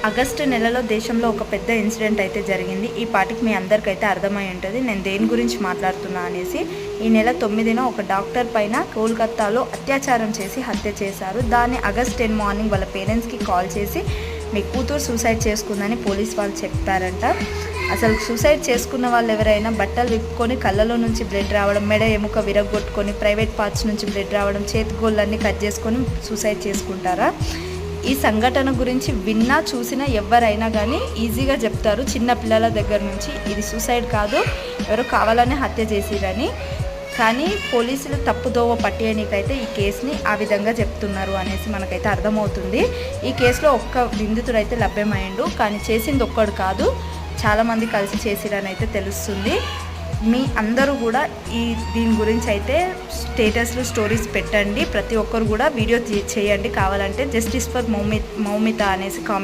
August నెలలో దేశంలో ఒక పెద్ద ఇన్సిడెంట్ అయితే జరిగింది. ఈ పాటికి మీ అందరికైతే అర్థమై ఉంటుంది నేను దేని గురించి మాట్లాడుతున్నా అనేసి. ఈ నెల 9న ఒక డాక్టర్ పైన కోల్కతాలో అత్యాచారం చేసి హత్య చేశారు. దాన్ని ఆగస్ట్ 10 మార్నింగ్ వాళ్ళ పేరెంట్స్కి కాల్ చేసి మీ కూతురు సూసైడ్ చేసుకుందని పోలీస్ వాళ్ళు చెప్పారంట. అసలు సూసైడ్ చేసుకున్న వాళ్ళు ఎవరైనా బట్టలు విప్పుకొని కళ్ళలో నుంచి బ్లడ్ రావడం, మెడ ఎముక విరగొట్టుకొని, ప్రైవేట్ పార్ట్స్ నుంచి బ్లడ్ రావడం, చేతి గోళ్ళన్నీ కట్ చేసుకొని సూసైడ్ చేసుకుంటారా? ఈ సంఘటన గురించి విన్నా చూసినా ఎవరైనా కానీ ఈజీగా చెప్తారు చిన్న పిల్లల దగ్గర నుంచి ఇది సూసైడ్ కాదు, ఎవరో కావాలని హత్య చేసిరని. కానీ పోలీసులు తప్పుదోవ పట్టేయనికైతే ఈ కేసుని ఆ విధంగా చెప్తున్నారు అనేసి మనకైతే అర్థమవుతుంది. ఈ కేసులో ఒక్క నిందితుడైతే లభ్యమైండు, కానీ చేసింది ఒక్కడు కాదు, చాలామంది కలిసి చేసిరని అయితే తెలుస్తుంది. మీ అందరూ కూడా దీని గురించి అయితే స్టేటస్లు స్టోరీస్ పెట్టండి. ప్రతి ఒక్కరు కూడా వీడియో చేయండి. కావాలంటే జస్టిస్ ఫర్ మౌమిత అనేసి కామెంట్